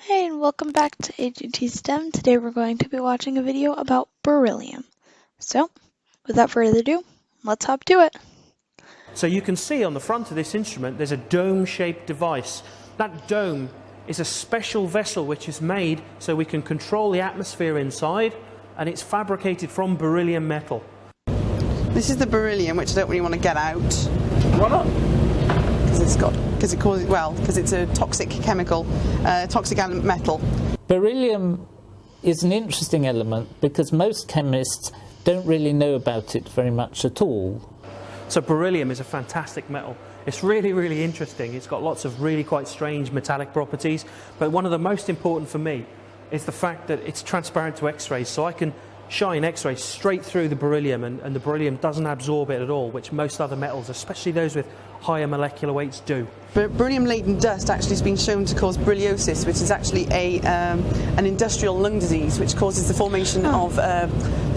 Hey, and welcome back to AGT STEM. Today we're going to be watching a video about beryllium. So, without further ado, let's hop to it. So you can see on the front of this instrument there's a dome-shaped device. That dome is a special vessel which is made so we can control the atmosphere inside, and it's fabricated from beryllium metal. This is the beryllium, which I don't really want to get out. Why not? Because it's a toxic chemical, toxic metal. Beryllium is an interesting element because most chemists don't really know about it very much at all. So beryllium is a fantastic metal. It's really, really interesting. It's got lots of really quite strange metallic properties, but one of the most important for me is the fact that it's transparent to X-rays, so I can shine X-rays straight through the beryllium, and the beryllium doesn't absorb it at all, which most other metals, especially those with higher molecular weights, do. Beryllium-laden dust actually has been shown to cause berylliosis, which is actually an industrial lung disease, which causes the formation of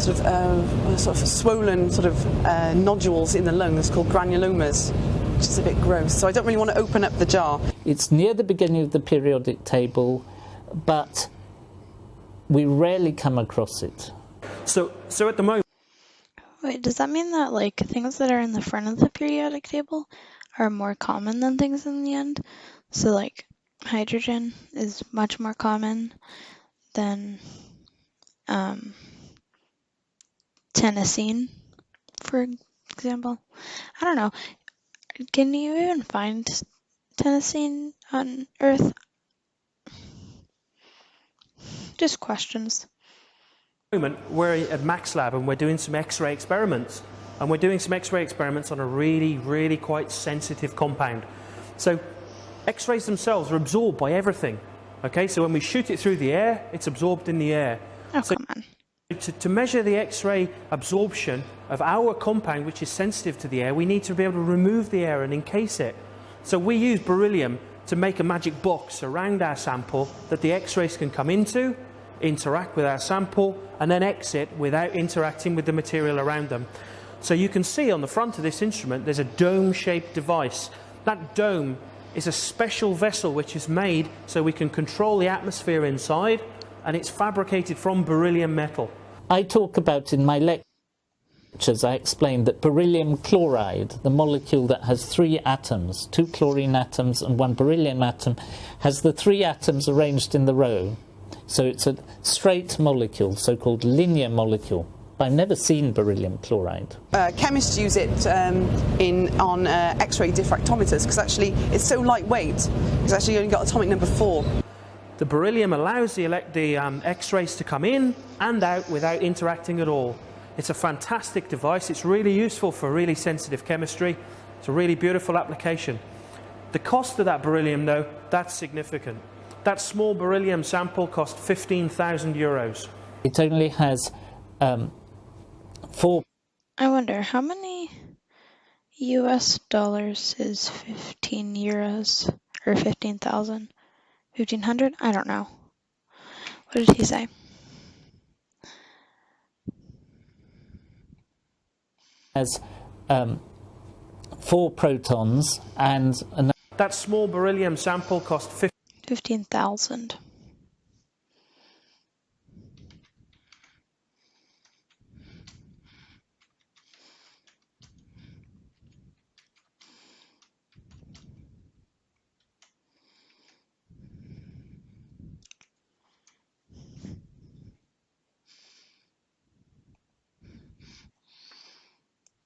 sort of swollen nodules in the lungs called granulomas, which is a bit gross. So I don't really want to open up the jar. It's near the beginning of the periodic table, but we rarely come across it. So at the moment... Wait, does that mean that like things that are in the front of the periodic table are more common than things in the end? So like hydrogen is much more common than tennessine, for example. I don't know. Can you even find tennessine on Earth? Just questions. We're at Max Lab and we're doing some X-ray experiments, and we're doing some X-ray experiments on a really, really quite sensitive compound. So X-rays themselves are absorbed by everything. Okay, so when we shoot it through the air, it's absorbed in the air. Oh, so come on. To measure the X-ray absorption of our compound, which is sensitive to the air, we need to be able to remove the air and encase it. So we use beryllium to make a magic box around our sample that the X-rays can come into, interact with our sample, and then exit without interacting with the material around them. So you can see on the front of this instrument there's a dome-shaped device. That dome is a special vessel which is made so we can control the atmosphere inside, and it's fabricated from beryllium metal. I talk about in my lectures, I explained that beryllium chloride, the molecule that has 3 atoms, 2 chlorine atoms and 1 beryllium atom, has the 3 atoms arranged in the row. So it's a straight molecule, so-called linear molecule. I've never seen beryllium chloride. Chemists use it on X-ray diffractometers because actually it's so lightweight. It's actually only got atomic number 4. The beryllium allows the X-rays to come in and out without interacting at all. It's a fantastic device. It's really useful for really sensitive chemistry. It's a really beautiful application. The cost of that beryllium, though, that's significant. That small beryllium sample cost €15,000. It only has 4... I wonder how many US dollars is 15 euros or 15,000? 1,500? I don't know. What did he say? Has 4 protons and... That small beryllium sample cost 15,000.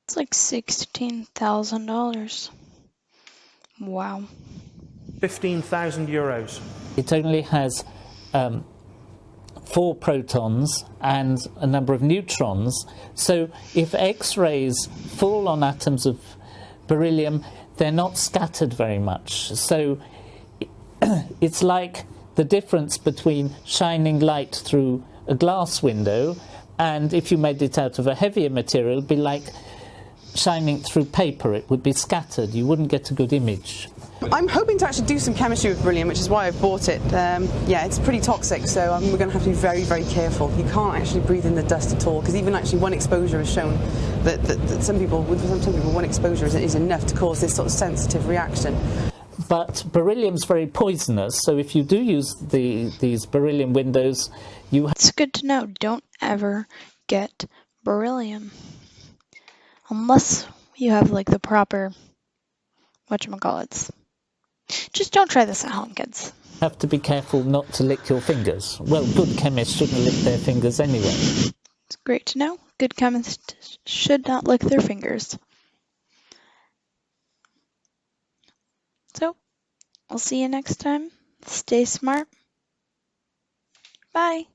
It's like $16,000. Wow. €15,000. It only has 4 protons and a number of neutrons. So if X-rays fall on atoms of beryllium, they're not scattered very much. So it's like the difference between shining light through a glass window, and if you made it out of a heavier material, it'd be like shining through paper. It would be scattered. You wouldn't get a good image. I'm hoping to actually do some chemistry with beryllium, which is why I've bought it. Yeah, it's pretty toxic, so we're going to have to be very, very careful. You can't actually breathe in the dust at all, because even actually one exposure has shown that some people, one exposure is enough to cause this sort of sensitive reaction. but beryllium's very poisonous, so if you do use these beryllium windows, you It's good to know. Don't ever get beryllium. Unless you have like the proper whatchamacallits. Just don't try this at home, kids. have to be careful not to lick your fingers. Well, good chemists shouldn't lick their fingers anyway. It's great to know. Good chemists should not lick their fingers. So, I'll see you next time. Stay smart. Bye.